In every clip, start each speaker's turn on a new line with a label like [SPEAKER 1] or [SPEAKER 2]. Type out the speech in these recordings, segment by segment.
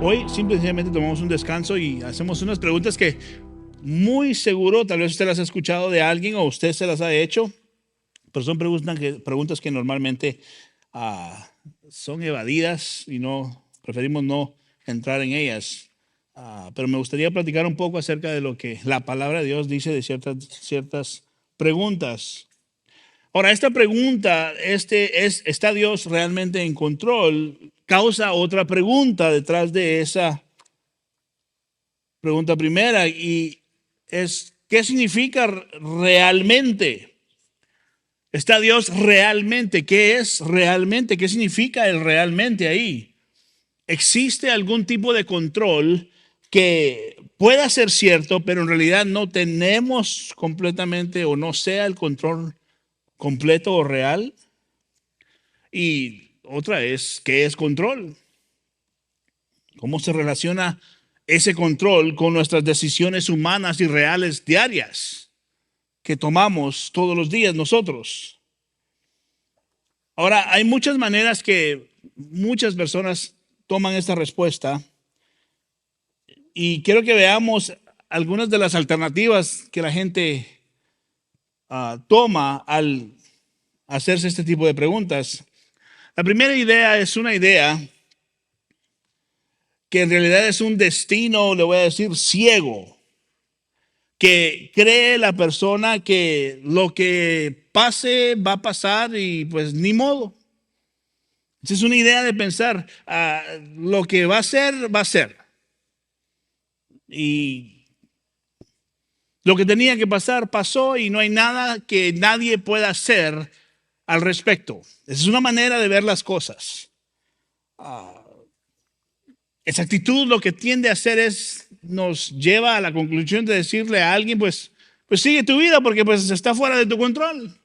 [SPEAKER 1] Hoy simplemente tomamos un descanso y hacemos unas preguntas que muy seguro tal vez usted las ha escuchado de alguien o usted se las ha hecho, pero son preguntas que normalmente ah, son evadidas y preferimos no entrar en ellas. Pero me gustaría platicar un poco acerca de lo que la palabra de Dios dice de ciertas preguntas. Ahora, esta pregunta, ¿está Dios realmente en control? Causa otra pregunta detrás de esa pregunta primera y es, ¿qué significa realmente? ¿Está Dios realmente? ¿Qué es realmente? ¿Qué significa el realmente ahí? ¿Existe algún tipo de control que pueda ser cierto, pero en realidad no tenemos completamente o no sea el control completo o real? Y otra es, ¿qué es control? ¿Cómo se relaciona ese control con nuestras decisiones humanas y reales diarias que tomamos todos los días nosotros? Ahora, hay muchas maneras que muchas personas toman esta respuesta y quiero que veamos algunas de las alternativas que la gente toma al hacerse este tipo de preguntas. La primera idea es una idea que en realidad es un destino, le voy a decir, ciego, que cree la persona que lo que pase va a pasar y pues ni modo. Esa es una idea de pensar, lo que va a ser, va a ser. Y lo que tenía que pasar, pasó y no hay nada que nadie pueda hacer al respecto. Esa es una manera de ver las cosas. Esa actitud lo que tiende a hacer es, nos lleva a la conclusión de decirle a alguien, pues sigue tu vida porque pues está fuera de tu control.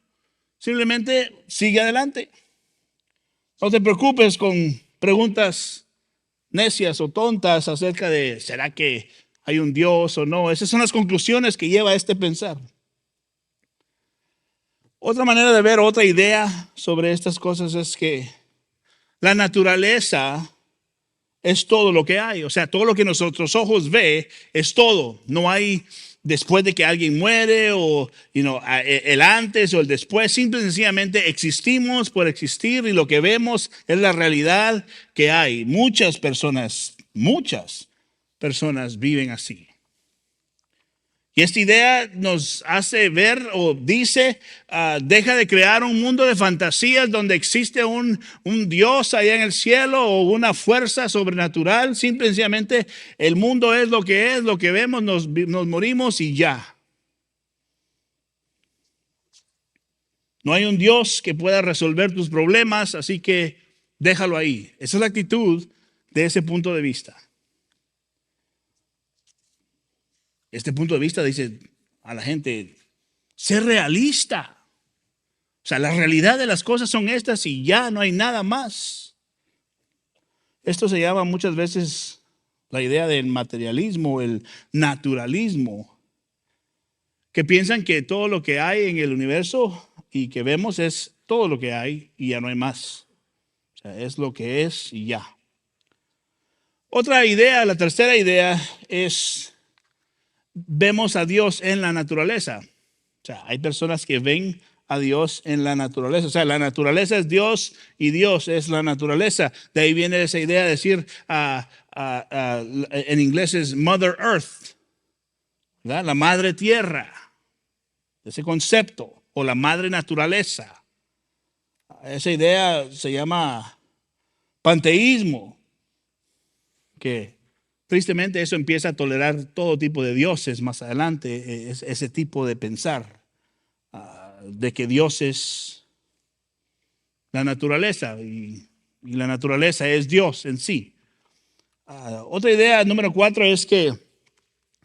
[SPEAKER 1] Simplemente sigue adelante. No te preocupes con preguntas necias o tontas acerca de ¿será que hay un Dios o no? Esas son las conclusiones que lleva a este pensar. Otra manera de ver, otra idea sobre estas cosas es que la naturaleza es todo lo que hay. O sea, todo lo que nuestros ojos ve es todo. No hay después de que alguien muere o el antes o el después. Simple y sencillamente existimos por existir y lo que vemos es la realidad que hay. Muchas personas viven así. Y esta idea nos hace ver o dice, deja de crear un mundo de fantasías donde existe un Dios allá en el cielo o una fuerza sobrenatural. Simple y sencillamente el mundo es, lo que vemos, nos morimos y ya. No hay un Dios que pueda resolver tus problemas, así que déjalo ahí. Esa es la actitud de ese punto de vista. Este punto de vista dice a la gente, sé realista. O sea, la realidad de las cosas son estas y ya no hay nada más. Esto se llama muchas veces la idea del materialismo, el naturalismo, que piensan que todo lo que hay en el universo y que vemos es todo lo que hay y ya no hay más. O sea, es lo que es y ya. Otra idea, la tercera idea es, vemos a Dios en la naturaleza. O sea, hay personas que ven a Dios en la naturaleza. O sea, la naturaleza es Dios y Dios es la naturaleza. De ahí viene esa idea de decir, en inglés es Mother Earth, ¿verdad? La madre tierra, ese concepto, o la madre naturaleza. Esa idea se llama panteísmo, que tristemente eso empieza a tolerar todo tipo de dioses más adelante, ese tipo de pensar. De que Dios es la naturaleza y la naturaleza es Dios en sí. Otra idea, número 4, es que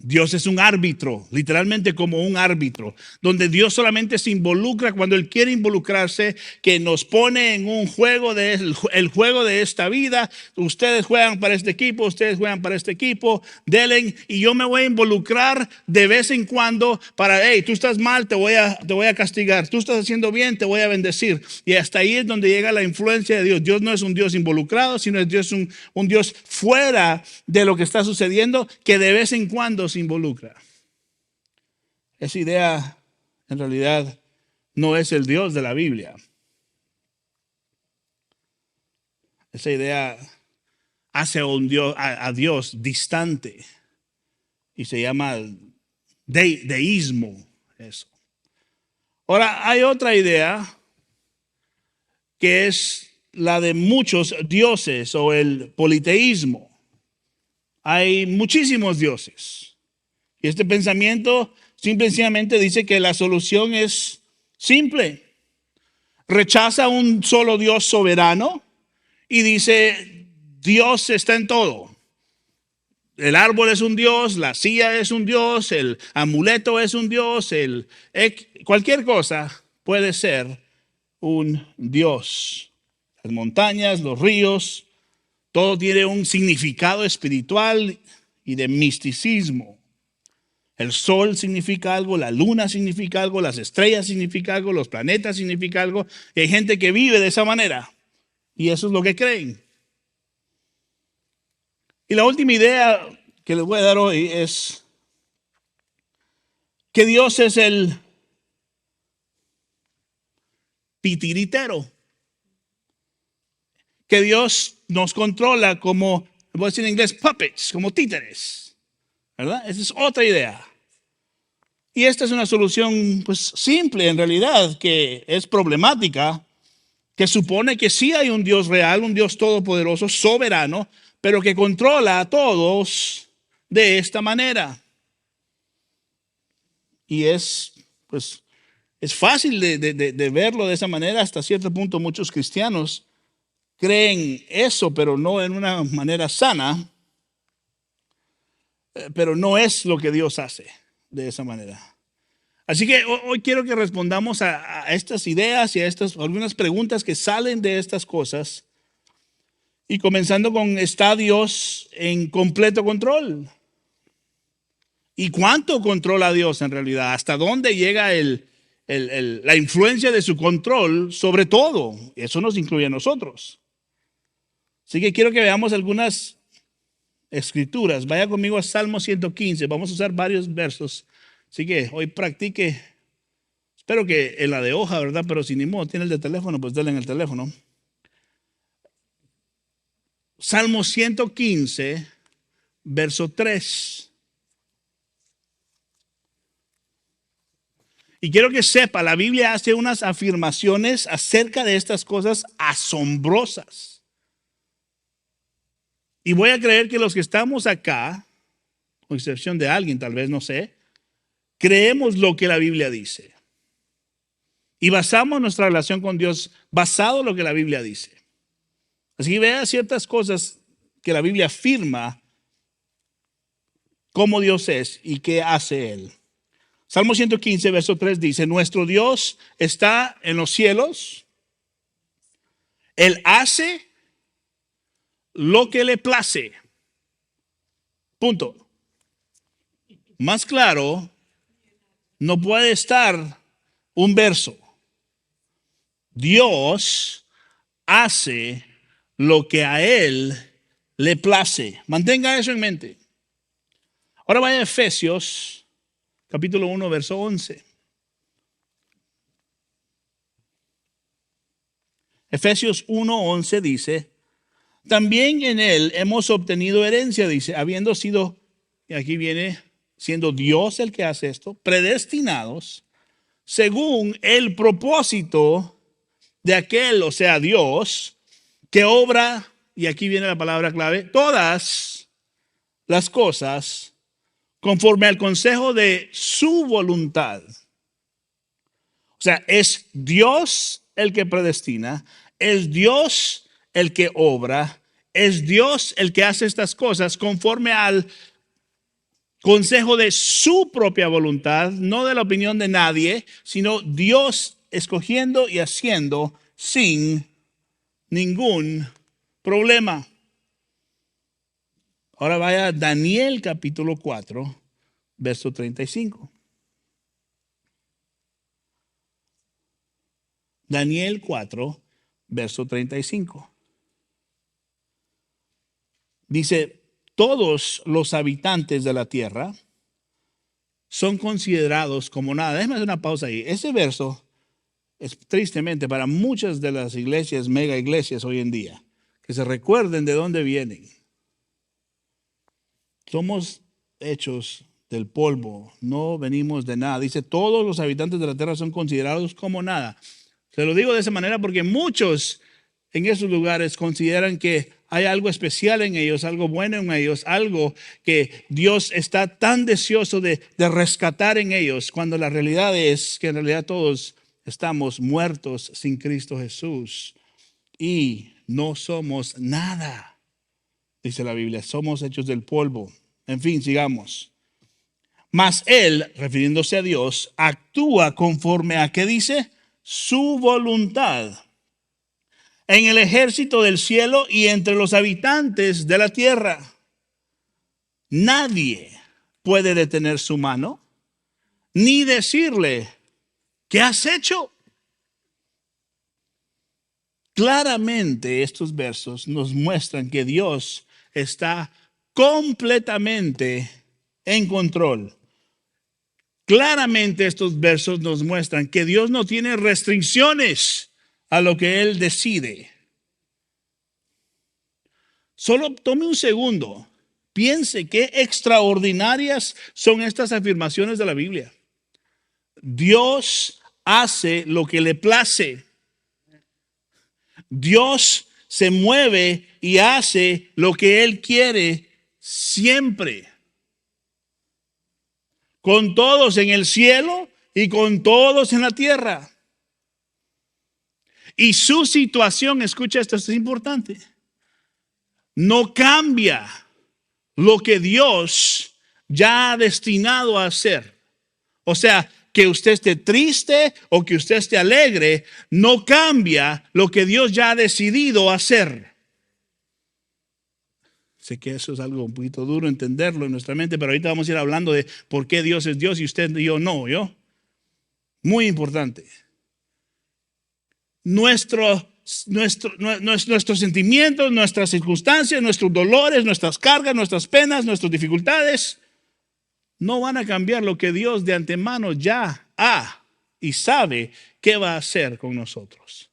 [SPEAKER 1] Dios es un árbitro, literalmente como un árbitro, donde Dios solamente se involucra cuando Él quiere involucrarse, que nos pone en un juego el juego de esta vida. Ustedes juegan para este equipo, ustedes juegan para este equipo, delen, y yo me voy a involucrar de vez en cuando para, hey, tú estás mal, te voy a castigar, tú estás haciendo bien, te voy a bendecir. Y hasta ahí es donde llega la influencia de Dios. Dios no es un Dios involucrado, sino es Dios un Dios fuera de lo que está sucediendo, que de vez en cuando se involucra. Esa idea en realidad no es el Dios de la Biblia. Esa idea hace a Dios distante y se llama deísmo. Eso. Ahora hay otra idea que es la de muchos dioses o el politeísmo. Hay muchísimos dioses. Y este pensamiento simplemente dice que la solución es simple. Rechaza un solo Dios soberano y dice, Dios está en todo. El árbol es un Dios, la silla es un Dios, el amuleto es un Dios, cualquier cosa puede ser un Dios. Las montañas, los ríos, todo tiene un significado espiritual y de misticismo. El sol significa algo, la luna significa algo, las estrellas significan algo, los planetas significan algo. Y hay gente que vive de esa manera. Y eso es lo que creen. Y la última idea que les voy a dar hoy es que Dios es el titiritero. Que Dios nos controla como, voy a decir en inglés, puppets, como títeres. ¿Verdad? Esa es otra idea. Y esta es una solución pues simple en realidad, que es problemática, que supone que sí hay un Dios real, un Dios todopoderoso, soberano, pero que controla a todos de esta manera. Y es fácil de verlo de esa manera. Hasta cierto punto muchos cristianos creen eso, pero no en una manera sana. Pero no es lo que Dios hace de esa manera. Así que hoy quiero que respondamos a estas ideas y a algunas preguntas que salen de estas cosas. Y comenzando con, ¿está Dios en completo control? ¿Y cuánto controla Dios en realidad? ¿Hasta dónde llega la influencia de su control sobre todo? Eso nos incluye a nosotros. Así que quiero que veamos algunas escrituras. Vaya conmigo a Salmo 115. Vamos a usar varios versos. Así que hoy practique. Espero que en la de hoja, ¿verdad? Pero si ni modo tiene el de teléfono, pues denle en el teléfono. Salmo 115, verso 3. Y quiero que sepa, la Biblia hace unas afirmaciones acerca de estas cosas asombrosas. Y voy a creer que los que estamos acá, con excepción de alguien, tal vez, no sé, creemos lo que la Biblia dice. Y basamos nuestra relación con Dios basado en lo que la Biblia dice. Así que vea ciertas cosas que la Biblia afirma cómo Dios es y qué hace Él. Salmo 115, verso 3 dice, nuestro Dios está en los cielos. Él hace lo que le place. Punto. Más claro, no puede estar un verso. Dios hace lo que a Él le place. Mantenga eso en mente. Ahora vaya a Efesios, capítulo 1, verso 11. Efesios 1:11 dice, también en Él hemos obtenido herencia, dice, habiendo sido, y aquí viene, siendo Dios el que hace esto, predestinados, según el propósito de aquel, o sea, Dios, que obra, y aquí viene la palabra clave, todas las cosas conforme al consejo de su voluntad. O sea, es Dios el que predestina, es Dios el que obra, es Dios el que hace estas cosas conforme al consejo de su propia voluntad, no de la opinión de nadie, sino Dios escogiendo y haciendo sin ningún problema. Ahora vaya a Daniel capítulo 4, verso 35. Daniel 4, verso 35. Dice, todos los habitantes de la tierra son considerados como nada. Déjame hacer una pausa ahí. Ese verso es tristemente para muchas de las iglesias, mega iglesias hoy en día, que se recuerden de dónde vienen. Somos hechos del polvo, no venimos de nada. Dice, todos los habitantes de la tierra son considerados como nada. Se lo digo de esa manera porque muchos en esos lugares consideran que hay algo especial en ellos, algo bueno en ellos, algo que Dios está tan deseoso de rescatar en ellos, cuando la realidad es que en realidad todos estamos muertos sin Cristo Jesús y no somos nada. Dice la Biblia, somos hechos del polvo. En fin, sigamos. Mas Él, refiriéndose a Dios, actúa conforme a, ¿qué dice? Su voluntad en el ejército del cielo y entre los habitantes de la tierra. Nadie puede detener su mano, ni decirle, ¿qué has hecho? Claramente estos versos nos muestran que Dios está completamente en control. Claramente estos versos nos muestran que Dios no tiene restricciones a lo que Él decide. Solo tome un segundo. Piense qué extraordinarias son estas afirmaciones de la Biblia. Dios hace lo que le place. Dios se mueve y hace lo que Él quiere siempre. Con todos en el cielo y con todos en la tierra. Y su situación, escucha esto, esto es importante, no cambia lo que Dios ya ha destinado a hacer. O sea, que usted esté triste o que usted esté alegre, no cambia lo que Dios ya ha decidido hacer. Sé que eso es algo un poquito duro entenderlo en nuestra mente, pero ahorita vamos a ir hablando de por qué Dios es Dios y usted y yo no, ¿yo? Muy importante. Nuestros sentimientos, nuestras circunstancias, nuestros dolores, nuestras cargas, nuestras penas, nuestras dificultades, no van a cambiar lo que Dios de antemano ya ha y sabe qué va a hacer con nosotros.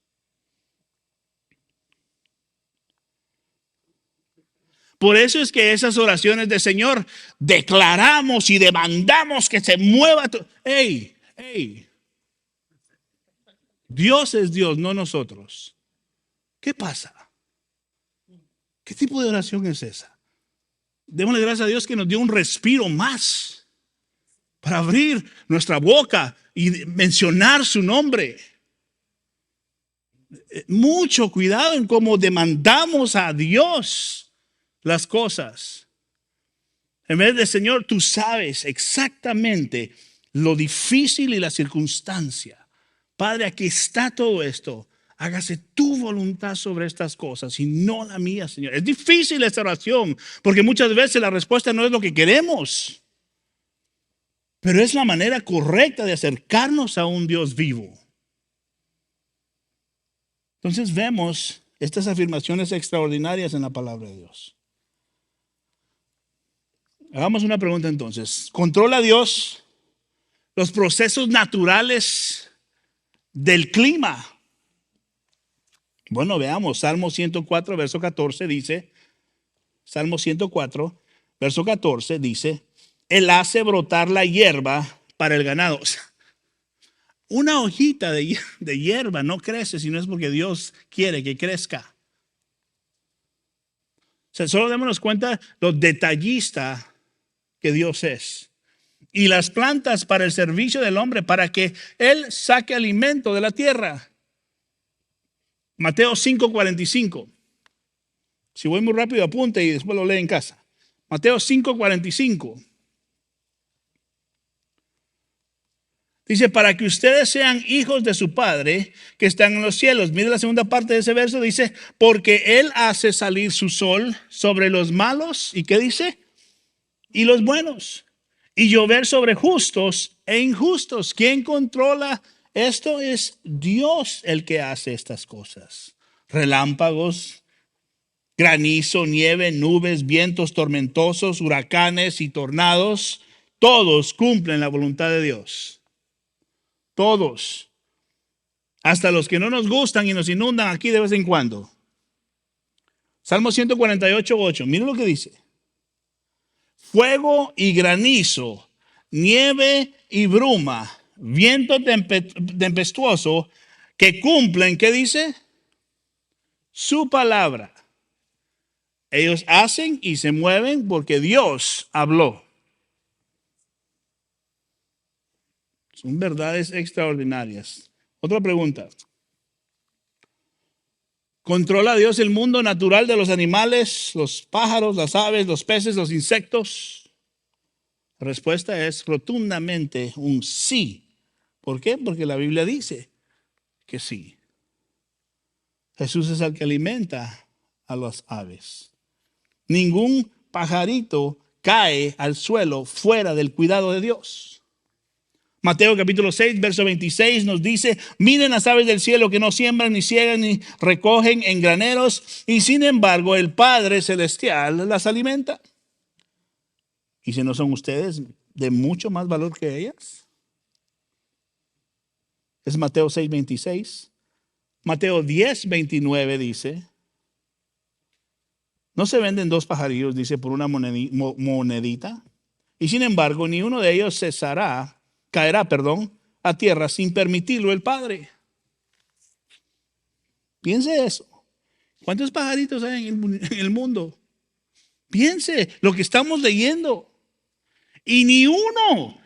[SPEAKER 1] Por eso es que esas oraciones de Señor declaramos y demandamos que se mueva. ¡Ey! Dios es Dios, no nosotros. ¿Qué pasa? ¿Qué tipo de oración es esa? Démosle gracias a Dios que nos dio un respiro más para abrir nuestra boca y mencionar su nombre. Mucho cuidado en cómo demandamos a Dios las cosas. En vez de, Señor, tú sabes exactamente lo difícil y la circunstancia. Padre, aquí está todo esto. Hágase tu voluntad sobre estas cosas y no la mía, Señor. Es difícil esta oración porque muchas veces la respuesta no es lo que queremos. Pero es la manera correcta de acercarnos a un Dios vivo. Entonces vemos estas afirmaciones extraordinarias en la palabra de Dios. Hagamos una pregunta entonces. ¿Controla Dios los procesos naturales del clima? Bueno, veamos. Salmo 104, verso 14 dice, Salmo 104, verso 14 dice, Él hace brotar la hierba para el ganado. O sea, una hojita de hierba no crece si no es porque Dios quiere que crezca. O sea, solo démonos cuenta lo detallista que Dios es. Y las plantas para el servicio del hombre, para que Él saque alimento de la tierra. Mateo 5:45. Si voy muy rápido, apunte y después lo lee en casa. Mateo 5:45. Dice, para que ustedes sean hijos de su Padre que están en los cielos. Mire la segunda parte de ese verso, dice, porque Él hace salir su sol sobre los malos. ¿Y qué dice? Y los buenos. Y llover sobre justos e injustos. ¿Quién controla esto? Es Dios el que hace estas cosas. Relámpagos, granizo, nieve, nubes, vientos tormentosos, huracanes y tornados. Todos cumplen la voluntad de Dios. Todos, hasta los que no nos gustan y nos inundan aquí de vez en cuando. Salmo 148:8, miren lo que dice. Fuego y granizo, nieve y bruma, viento tempestuoso, que cumplen, ¿qué dice? Su palabra. Ellos hacen y se mueven porque Dios habló. Son verdades extraordinarias. Otra pregunta. ¿Controla Dios el mundo natural de los animales, los pájaros, las aves, los peces, los insectos? La respuesta es rotundamente un sí. ¿Por qué? Porque la Biblia dice que sí. Jesús es el que alimenta a las aves. Ningún pajarito cae al suelo fuera del cuidado de Dios. Mateo capítulo 6, verso 26 nos dice, miren las aves del cielo que no siembran, ni ciegan, ni recogen en graneros, y sin embargo el Padre Celestial las alimenta. ¿Y si no son ustedes de mucho más valor que ellas? Es Mateo 6, 26. Mateo 10, 29 dice, no se venden dos pajarillos, dice, por una monedita, y sin embargo ni uno de ellos caerá a tierra sin permitirlo el Padre. Piense eso. ¿Cuántos pajaritos hay en el mundo? Piense lo que estamos leyendo. Y ni uno.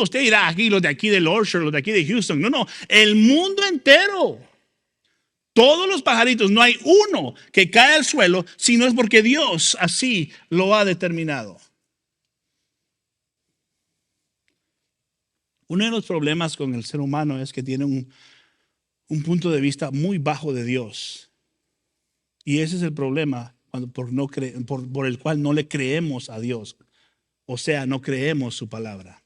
[SPEAKER 1] Usted dirá aquí, los de aquí de Lordshire, los de aquí de Houston. No, el mundo entero. Todos los pajaritos, no hay uno que cae al suelo si no es porque Dios así lo ha determinado. Uno de los problemas con el ser humano es que tiene un punto de vista muy bajo de Dios. Y ese es el problema por el cual no le creemos a Dios. O sea, no creemos su palabra.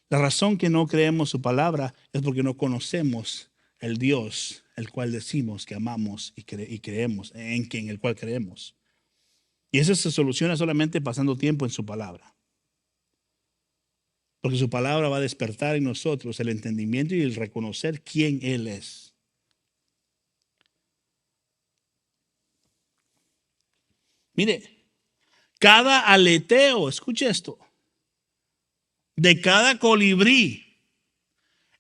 [SPEAKER 1] La razón que no creemos su palabra es porque no conocemos el Dios, el cual decimos que amamos y creemos, en el cual creemos. Y eso se soluciona solamente pasando tiempo en su palabra. Porque su palabra va a despertar en nosotros el entendimiento y el reconocer quién Él es. Mire, cada aleteo, escuche esto, de cada colibrí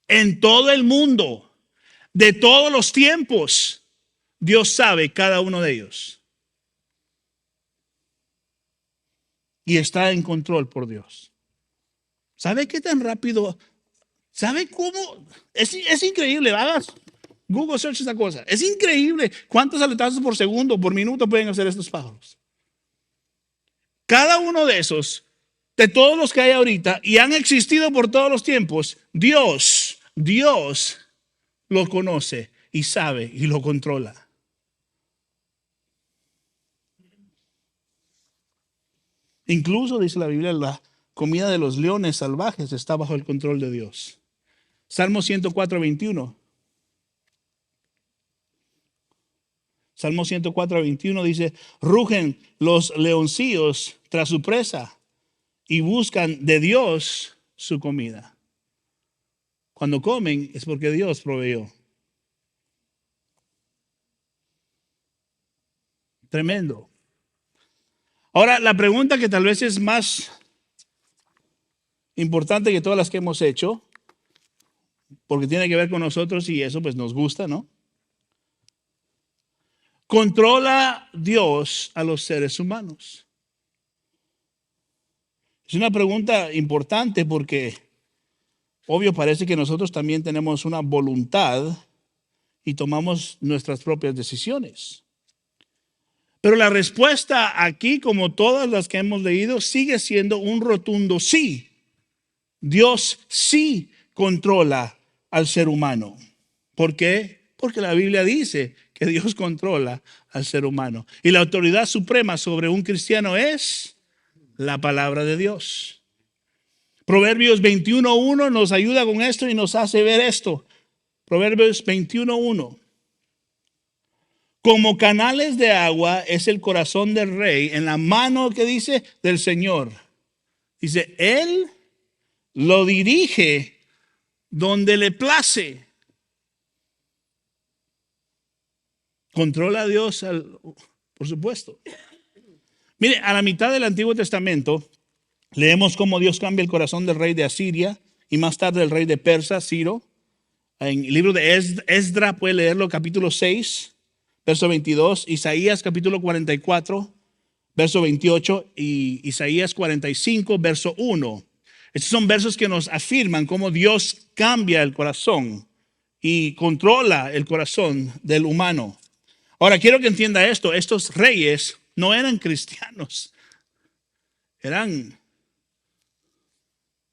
[SPEAKER 1] en todo el mundo, de todos los tiempos, Dios sabe cada uno de ellos. Y está en control por Dios. ¿Sabe qué tan rápido? ¿Sabe cómo? Es increíble. Hagas Google search esa cosa. Es increíble cuántos aletazos por segundo, por minuto pueden hacer estos pájaros. Cada uno de esos, de todos los que hay ahorita y han existido por todos los tiempos, Dios lo conoce y sabe y lo controla. Incluso dice la Biblia, la comida de los leones salvajes está bajo el control de Dios. Salmo 104:21. Salmo 104:21 dice, rugen los leoncillos tras su presa y buscan de Dios su comida. Cuando comen es porque Dios proveyó. Tremendo. Ahora, la pregunta que tal vez es más importante que todas las que hemos hecho, porque tiene que ver con nosotros y eso pues nos gusta, ¿no? ¿Controla Dios a los seres humanos? Es una pregunta importante porque, obvio, parece que nosotros también tenemos una voluntad y tomamos nuestras propias decisiones. Pero la respuesta aquí, como todas las que hemos leído, sigue siendo un rotundo sí. Dios sí controla al ser humano. ¿Por qué? Porque la Biblia dice que Dios controla al ser humano. Y la autoridad suprema sobre un cristiano es la palabra de Dios. Proverbios 21:1 nos ayuda con esto y nos hace ver esto. Proverbios 21:1. Como canales de agua es el corazón del rey en la mano, que dice, del Señor. Dice, Él lo dirige donde le place. Controla a Dios, por supuesto. Mire, a la mitad del Antiguo Testamento leemos cómo Dios cambia el corazón del rey de Asiria y más tarde el rey de Persia, Ciro. En el libro de Esdra puede leerlo, capítulo 6, verso 22, Isaías capítulo 44, verso 28 y Isaías 45, verso 1. Estos son versos que nos afirman cómo Dios cambia el corazón y controla el corazón del humano. Ahora, quiero que entienda esto. Estos reyes no eran cristianos. Eran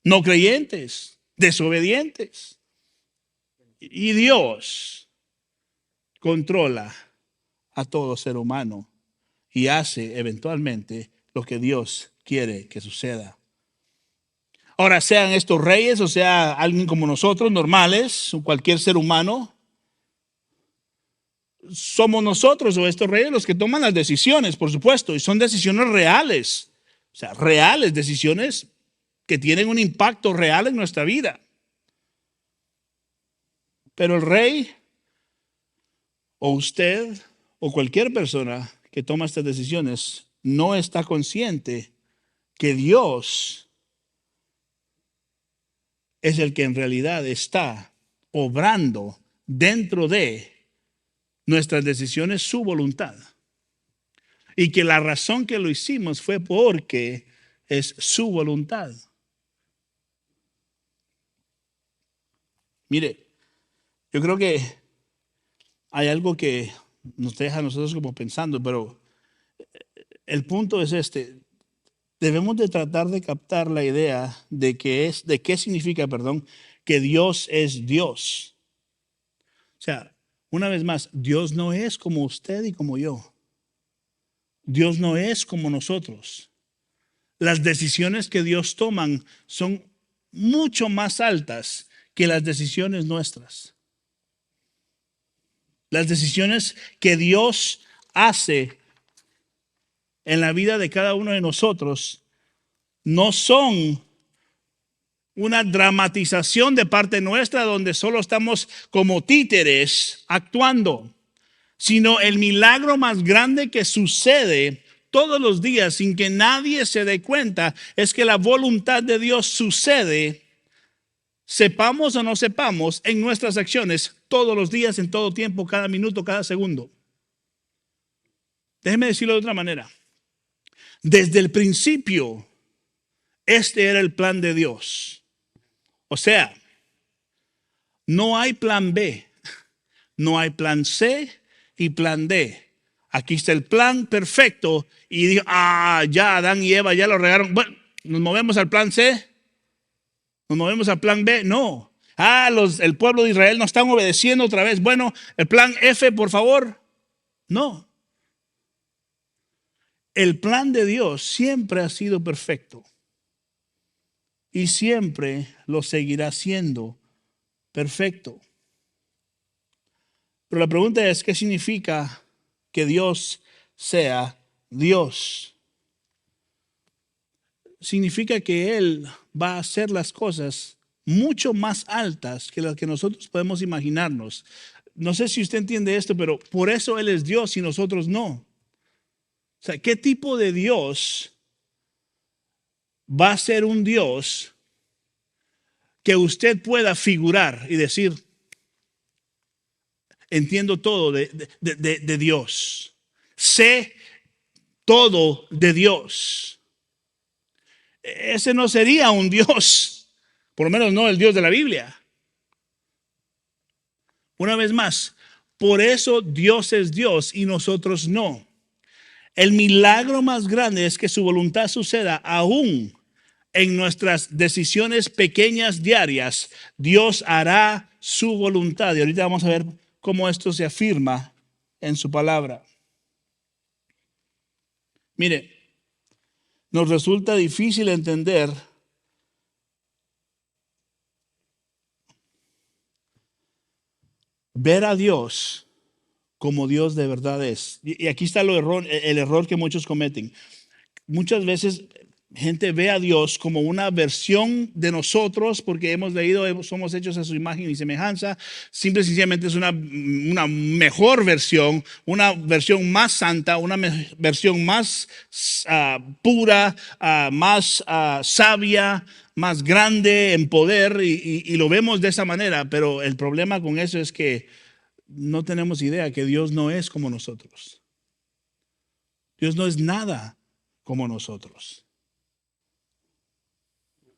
[SPEAKER 1] no creyentes, desobedientes. Y Dios controla a todo ser humano y hace eventualmente lo que Dios quiere que suceda. Ahora, sean estos reyes o sea alguien como nosotros, normales, o cualquier ser humano, somos nosotros o estos reyes los que toman las decisiones, por supuesto, y son decisiones reales, o sea, reales, decisiones que tienen un impacto real en nuestra vida. Pero el rey o usted o cualquier persona que toma estas decisiones no está consciente que Dios es el que en realidad está obrando dentro de nuestras decisiones su voluntad. Y que la razón que lo hicimos fue porque es su voluntad. Mire, yo creo que hay algo que nos deja a nosotros como pensando, pero el punto es este. Debemos de tratar de captar la idea de qué significa, que Dios es Dios. O sea, una vez más, Dios no es como usted y como yo. Dios no es como nosotros. Las decisiones que Dios toma son mucho más altas que las decisiones nuestras. Las decisiones que Dios hace en la vida de cada uno de nosotros no son una dramatización de parte nuestra donde solo estamos como títeres actuando, sino el milagro más grande que sucede todos los días sin que nadie se dé cuenta es que la voluntad de Dios sucede, sepamos o no sepamos, en nuestras acciones todos los días, en todo tiempo, cada minuto, cada segundo. Déjeme decirlo de otra manera. Desde el principio, este era el plan de Dios. O sea, no hay plan B, no hay plan C y plan D. Aquí está el plan perfecto y dijo, ya Adán y Eva ya lo regaron. Bueno, nos movemos al plan C, nos movemos al plan B. No. El pueblo de Israel no están obedeciendo otra vez. Bueno, el plan F, por favor. No. El plan de Dios siempre ha sido perfecto y siempre lo seguirá siendo perfecto. Pero la pregunta es, ¿qué significa que Dios sea Dios? Significa que Él va a hacer las cosas mucho más altas que las que nosotros podemos imaginarnos. No sé si usted entiende esto, pero por eso Él es Dios y nosotros no. O sea, ¿qué tipo de Dios va a ser un Dios que usted pueda figurar y decir, entiendo todo de Dios, sé todo de Dios? Ese no sería un Dios, por lo menos no el Dios de la Biblia. Una vez más, por eso Dios es Dios y nosotros no. El milagro más grande es que su voluntad suceda aún en nuestras decisiones pequeñas diarias, Dios hará su voluntad. Y ahorita vamos a ver cómo esto se afirma en su palabra. Mire, nos resulta difícil entender ver a Dios como Dios de verdad es. Y aquí está el error que muchos cometen. Muchas veces gente ve a Dios como una versión de nosotros porque hemos leído, somos hechos a su imagen y semejanza. Simple y sencillamente es una mejor versión, una versión más santa, una versión más pura, más sabia, más grande en poder y lo vemos de esa manera. Pero el problema con eso es que no tenemos idea que Dios no es como nosotros. Dios no es nada como nosotros.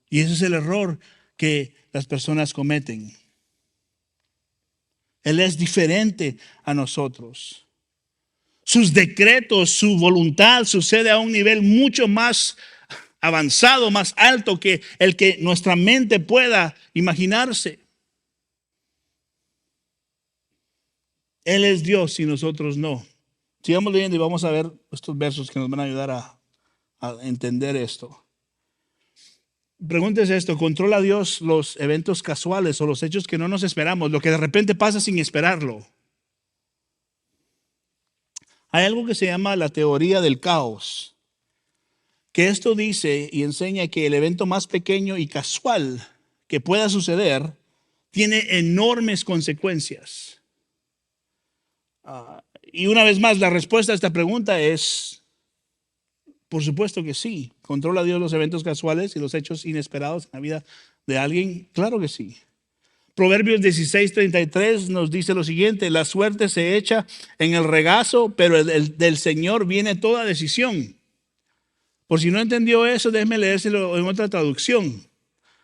[SPEAKER 1] Y ese es el error que las personas cometen. Él es diferente a nosotros. Sus decretos, su voluntad sucede a un nivel mucho más avanzado, más alto que el que nuestra mente pueda imaginarse. Él es Dios y nosotros no. Sigamos leyendo y vamos a ver estos versos que nos van a ayudar a entender esto. Pregúntese esto, ¿controla Dios los eventos casuales o los hechos que no nos esperamos, lo que de repente pasa sin esperarlo? Hay algo que se llama la teoría del caos, que esto dice y enseña que el evento más pequeño y casual que pueda suceder tiene enormes consecuencias. Y una vez más, la respuesta a esta pregunta es, por supuesto que sí. ¿Controla Dios los eventos casuales y los hechos inesperados en la vida de alguien? Claro que sí. Proverbios 16:33 nos dice lo siguiente: la suerte se echa en el regazo, pero del Señor viene toda decisión. Por si no entendió eso, déjeme leérselo en otra traducción.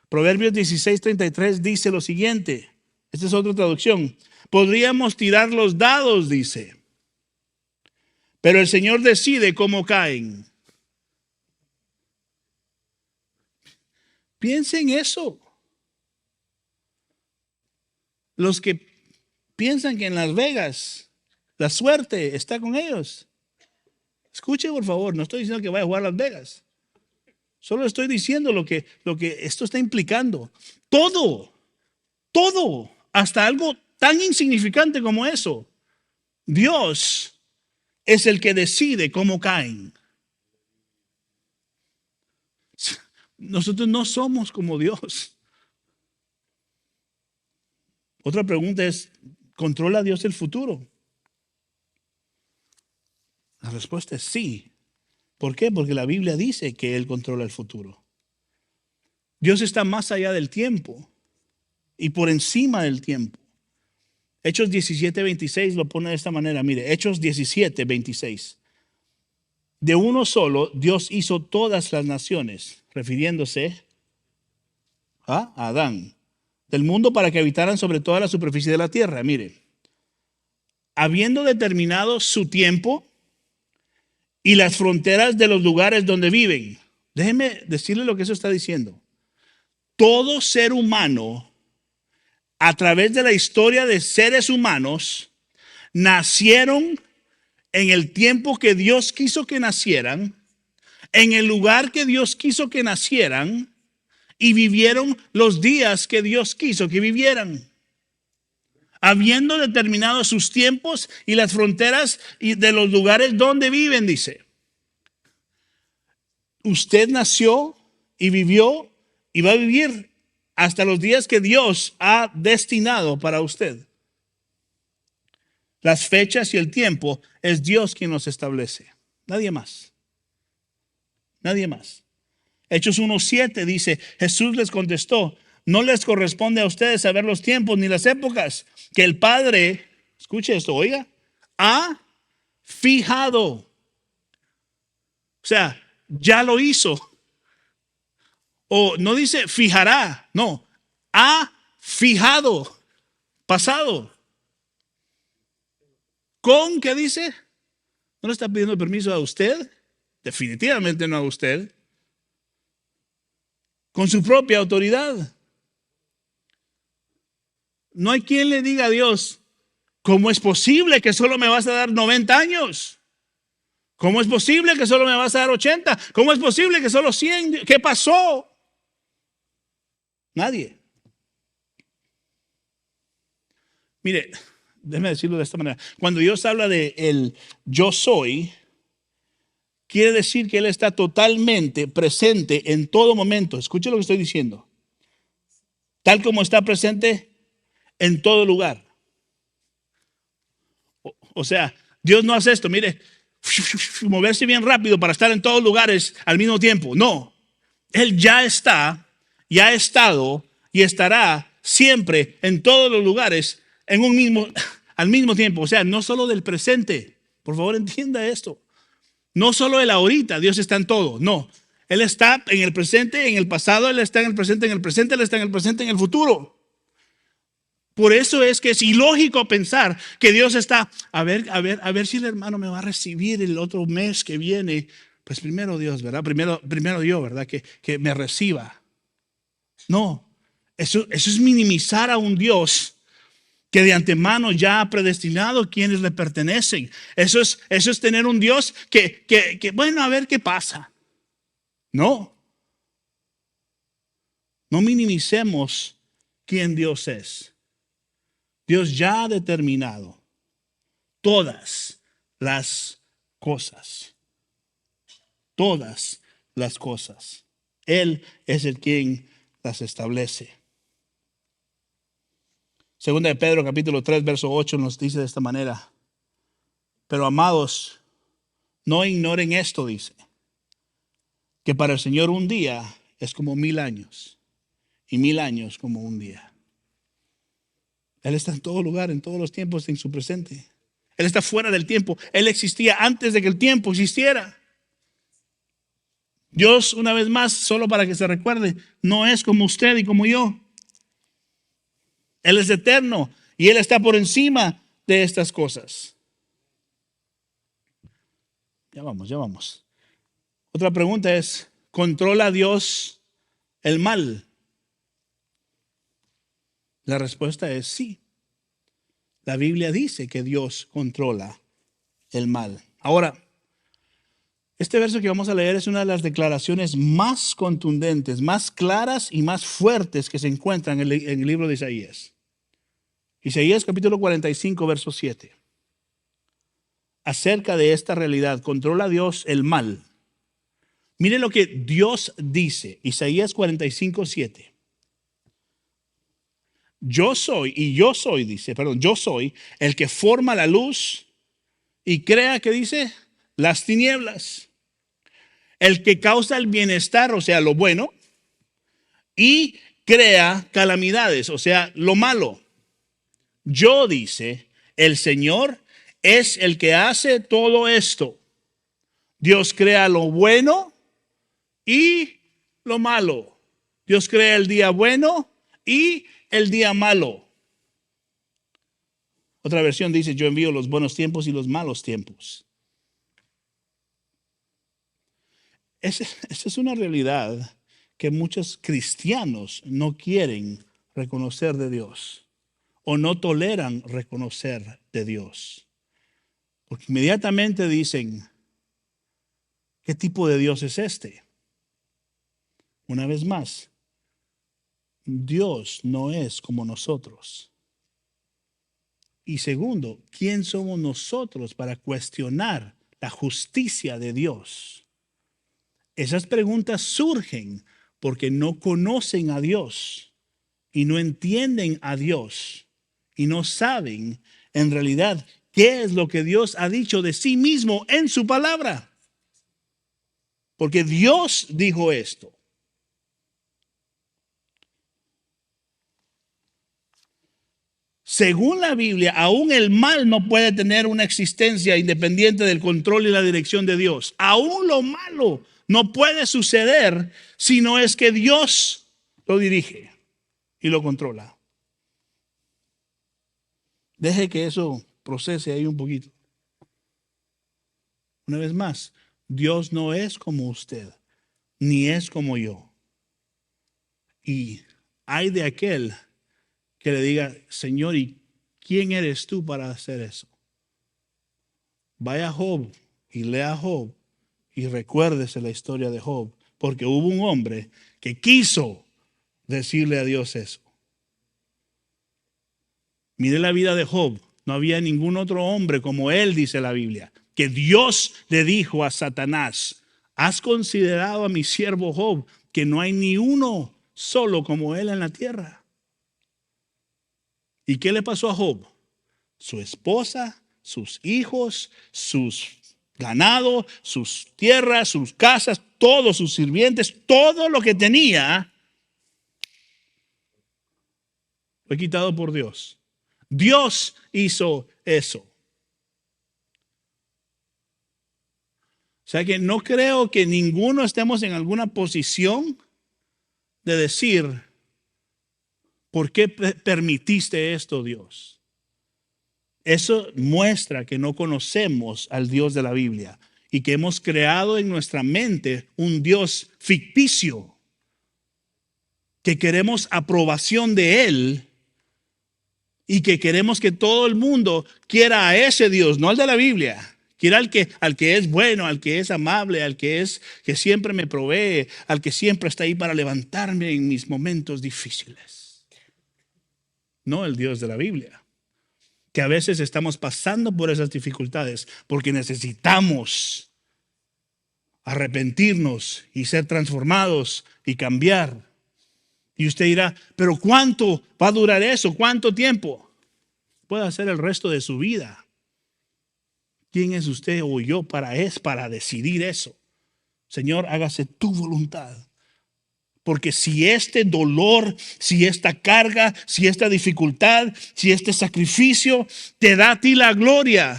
[SPEAKER 1] Proverbios 16:33 dice lo siguiente. Esta es otra traducción. Podríamos tirar los dados, dice, pero el Señor decide cómo caen. Piensen eso. Los que piensan que en Las Vegas la suerte está con ellos. Escuche, por favor, no estoy diciendo que vaya a jugar a Las Vegas. Solo estoy diciendo lo que esto está implicando. Todo, hasta algo tan insignificante como eso. Dios es el que decide cómo caen. Nosotros no somos como Dios. Otra pregunta es, ¿controla Dios el futuro? La respuesta es sí. ¿Por qué? Porque la Biblia dice que Él controla el futuro. Dios está más allá del tiempo y por encima del tiempo. Hechos 17:26 lo pone de esta manera. Mire, Hechos 17:26. De uno solo Dios hizo todas las naciones, refiriéndose a Adán, del mundo para que habitaran sobre toda la superficie de la tierra. Mire, habiendo determinado su tiempo y las fronteras de los lugares donde viven. Déjeme decirle lo que eso está diciendo. Todo ser humano, a través de la historia de seres humanos, nacieron en el tiempo que Dios quiso que nacieran, en el lugar que Dios quiso que nacieran, y vivieron los días que Dios quiso que vivieran. Habiendo determinado sus tiempos y las fronteras de los lugares donde viven, dice. Usted nació y vivió y va a vivir hasta los días que Dios ha destinado para usted. Las fechas y el tiempo es Dios quien los establece. Nadie más. Nadie más. Hechos 1:7 dice, Jesús les contestó, no les corresponde a ustedes saber los tiempos ni las épocas que el Padre, escuche esto, oiga, ha fijado. O sea, ya lo hizo. O no dice fijará, no, ha fijado, pasado. ¿Con qué dice? ¿No le está pidiendo permiso a usted? Definitivamente no a usted. con su propia autoridad. No hay quien le diga a Dios, ¿cómo es posible que solo me vas a dar 90 años? ¿Cómo es posible que solo me vas a dar 80? ¿Cómo es posible que solo 100? ¿Qué pasó? Nadie. Mire, déjeme decirlo de esta manera. Cuando Dios habla de el yo soy, quiere decir que Él está totalmente presente en todo momento. Escuche lo que estoy diciendo. Tal como está presente en todo lugar. O sea, Dios no hace esto, mire, moverse bien rápido para estar en todos lugares al mismo tiempo. No, Él ya está, ya ha estado y estará siempre en todos los lugares en un mismo, al mismo tiempo. O sea, no solo del presente. Por favor, entienda esto. No solo el ahorita, Dios está en todo. No, Él está en el presente, en el pasado, Él está en el presente, Él está en el presente, en el futuro. Por eso es que es ilógico pensar que Dios está, a ver si el hermano me va a recibir el otro mes que viene. Pues primero Dios, ¿verdad? Primero Dios, ¿verdad? Que me reciba. No, eso es minimizar a un Dios que de antemano ya ha predestinado quienes le pertenecen. Eso es tener un Dios que, bueno, a ver qué pasa. No minimicemos quién Dios es. Dios ya ha determinado todas las cosas. Todas las cosas. Él es el quien las establece. Segunda de Pedro, capítulo 3, verso 8 nos dice de esta manera. Pero amados, no ignoren esto, dice, que para el Señor un día es como 1000 años y 1000 años como un día. Él está en todo lugar, en todos los tiempos, en su presente. Él está fuera del tiempo. Él existía antes de que el tiempo existiera. Dios, una vez más, solo para que se recuerde, no es como usted y como yo. Él es eterno y Él está por encima de estas cosas. Ya vamos. Otra pregunta es, ¿controla Dios el mal? La respuesta es sí. La Biblia dice que Dios controla el mal. Ahora, este verso que vamos a leer es una de las declaraciones más contundentes, más claras y más fuertes que se encuentran en el libro de Isaías. Isaías capítulo 45, verso 7. Acerca de esta realidad, ¿controla Dios el mal? Mire lo que Dios dice, Isaías 45, 7. Yo soy el que forma la luz y crea, ¿qué dice? Las tinieblas. El que causa el bienestar, o sea, lo bueno, y crea calamidades, o sea, lo malo. Yo, dice, el Señor es el que hace todo esto. Dios crea lo bueno y lo malo. Dios crea el día bueno y el día malo. Otra versión dice, yo envío los buenos tiempos y los malos tiempos. Esa es una realidad que muchos cristianos no quieren reconocer de Dios o no toleran reconocer de Dios. Porque inmediatamente dicen, ¿qué tipo de Dios es este? Una vez más, Dios no es como nosotros. Y segundo, ¿quién somos nosotros para cuestionar la justicia de Dios? Esas preguntas surgen porque no conocen a Dios y no entienden a Dios y no saben en realidad qué es lo que Dios ha dicho de sí mismo en su palabra. Porque Dios dijo esto. Según la Biblia, aún el mal no puede tener una existencia independiente del control y la dirección de Dios. Aún lo malo no puede suceder si no es que Dios lo dirige y lo controla. Deje que eso procese ahí un poquito. Una vez más, Dios no es como usted, ni es como yo. Y hay de aquel que le diga, Señor, ¿y quién eres tú para hacer eso? Vaya a Job y lea a Job y recuérdese la historia de Job, porque hubo un hombre que quiso decirle a Dios eso. Mire la vida de Job. No había ningún otro hombre como él, dice la Biblia, que Dios le dijo a Satanás, ¿has considerado a mi siervo Job, que no hay ni uno solo como él en la tierra? ¿Y qué le pasó a Job? Su esposa, sus hijos, sus ganado, sus tierras, sus casas, todos sus sirvientes, todo lo que tenía fue quitado por Dios. Dios hizo eso. O sea que no creo que ninguno estemos en alguna posición de decir, ¿por qué permitiste esto, Dios? Eso muestra que no conocemos al Dios de la Biblia y que hemos creado en nuestra mente un Dios ficticio, que queremos aprobación de Él y que queremos que todo el mundo quiera a ese Dios, no al de la Biblia. Quiera al que es bueno, al que es amable, al que siempre me provee, al que siempre está ahí para levantarme en mis momentos difíciles. No el Dios de la Biblia. Que a veces estamos pasando por esas dificultades porque necesitamos arrepentirnos y ser transformados y cambiar. Y usted dirá, pero ¿cuánto va a durar eso? ¿Cuánto tiempo? Puede ser el resto de su vida. ¿Quién es usted o yo para decidir eso? Señor, hágase tu voluntad. Porque si este dolor, si esta carga, si esta dificultad, si este sacrificio te da a ti la gloria,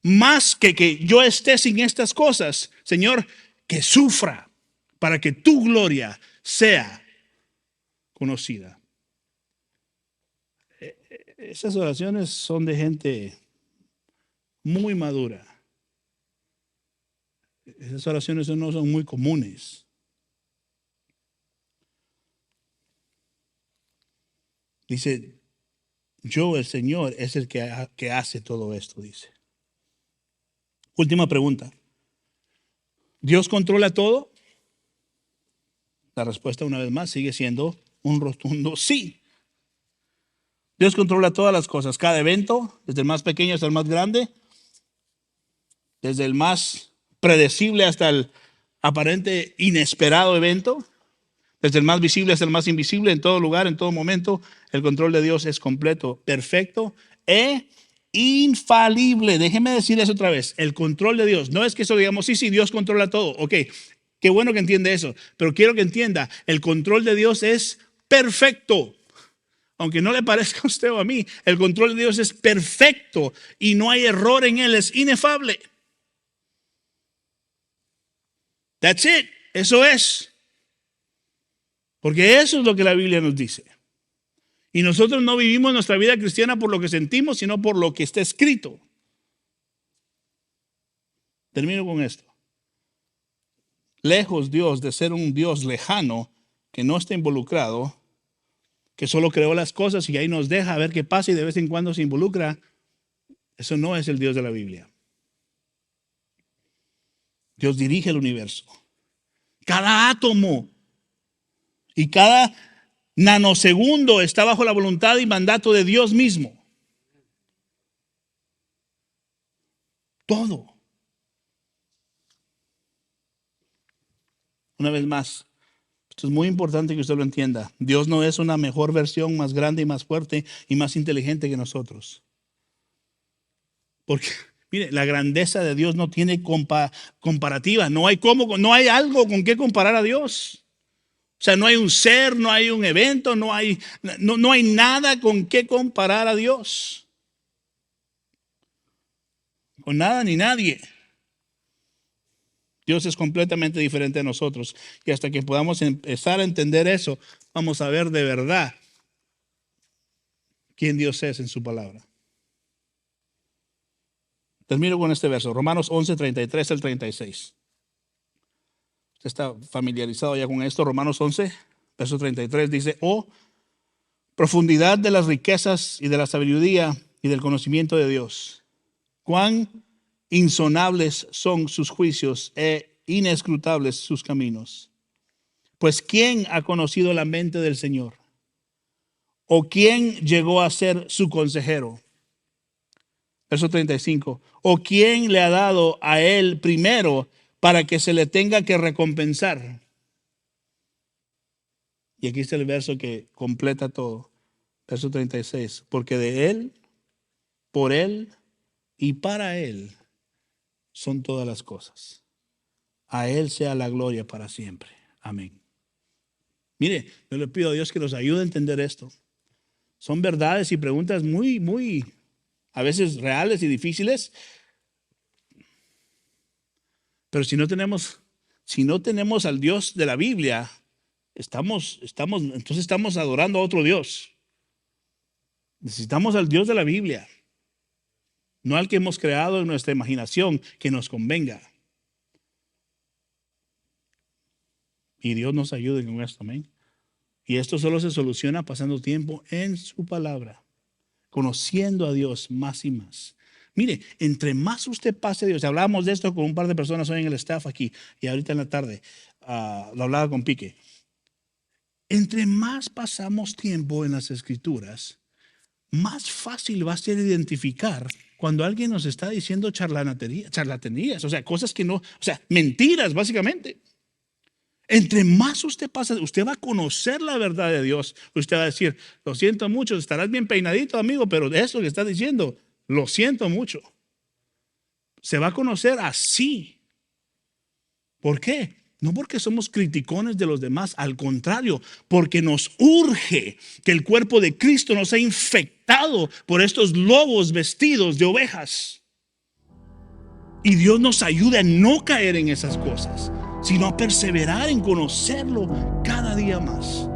[SPEAKER 1] más que yo esté sin estas cosas, Señor, que sufra para que tu gloria sea conocida. Esas oraciones son de gente muy madura. Esas oraciones no son muy comunes. Dice, yo, el Señor, es el que hace todo esto, dice. Última pregunta. ¿Dios controla todo? La respuesta, una vez más, sigue siendo un rotundo sí. Dios controla todas las cosas, cada evento, desde el más pequeño hasta el más grande, desde el más predecible hasta el aparente inesperado evento, desde el más visible hasta el más invisible, en todo lugar, en todo momento, el control de Dios es completo, perfecto e infalible. Déjeme decir eso otra vez, el control de Dios, no es que eso digamos, sí, Dios controla todo, ok, qué bueno que entiende eso, pero quiero que entienda, el control de Dios es perfecto. Aunque no le parezca a usted o a mí, el control de Dios es perfecto y no hay error en él, es inefable. That's it, eso es. Porque eso es lo que la Biblia nos dice. Y nosotros no vivimos nuestra vida cristiana por lo que sentimos, sino por lo que está escrito. Termino con esto. Lejos Dios de ser un Dios lejano que no está involucrado, que solo creó las cosas y ahí nos deja ver qué pasa y de vez en cuando se involucra. Eso no es el Dios de la Biblia. Dios dirige el universo. Cada átomo y cada nanosegundo está bajo la voluntad y mandato de Dios mismo. Todo. Una vez más, esto es muy importante que usted lo entienda. Dios no es una mejor versión, más grande y más fuerte y más inteligente que nosotros. Porque, mire, la grandeza de Dios no tiene comparativa. No hay algo con qué comparar a Dios. O sea, no hay un ser, no hay un evento, no hay nada con qué comparar a Dios. Con nada ni nadie. Dios es completamente diferente a nosotros. Y hasta que podamos empezar a entender eso, vamos a ver de verdad quién Dios es en su palabra. Termino con este verso, Romanos 11, 33 al 36. Usted está familiarizado ya con esto, Romanos 11, Verso 33 dice, oh, profundidad de las riquezas y de la sabiduría y del conocimiento de Dios. Cuán insonables son sus juicios e inescrutables sus caminos. Pues ¿quién ha conocido la mente del Señor? ¿O quién llegó a ser su consejero? Verso 35. ¿O quién le ha dado a él primero para que se le tenga que recompensar? Y aquí está el verso que completa todo. Verso 36. Porque de él, por él y para él son todas las cosas. A él sea la gloria para siempre. Amén. Mire, yo le pido a Dios que nos ayude a entender esto. Son verdades y preguntas muy, a veces reales y difíciles. Pero si no tenemos al Dios de la Biblia, entonces estamos adorando a otro Dios. Necesitamos al Dios de la Biblia, no al que hemos creado en nuestra imaginación que nos convenga. Y Dios nos ayude con esto, amén. Y esto solo se soluciona pasando tiempo en su palabra, conociendo a Dios más y más. Mire, entre más usted pase a Dios, hablábamos de esto con un par de personas hoy en el staff aquí y ahorita en la tarde, lo hablaba con Pique. Entre más pasamos tiempo en las Escrituras, más fácil va a ser identificar cuando alguien nos está diciendo charlatanerías, o sea, cosas que no, o sea, mentiras básicamente. Entre más usted pasa, usted va a conocer la verdad de Dios. Usted va a decir, lo siento mucho, estarás bien peinadito, amigo, pero de eso que está diciendo, lo siento mucho. Se va a conocer así. ¿Por qué? No porque somos criticones de los demás, al contrario, porque nos urge que el cuerpo de Cristo no sea infectado por estos lobos vestidos de ovejas. Y Dios nos ayude a no caer en esas cosas, sino a perseverar en conocerlo cada día más.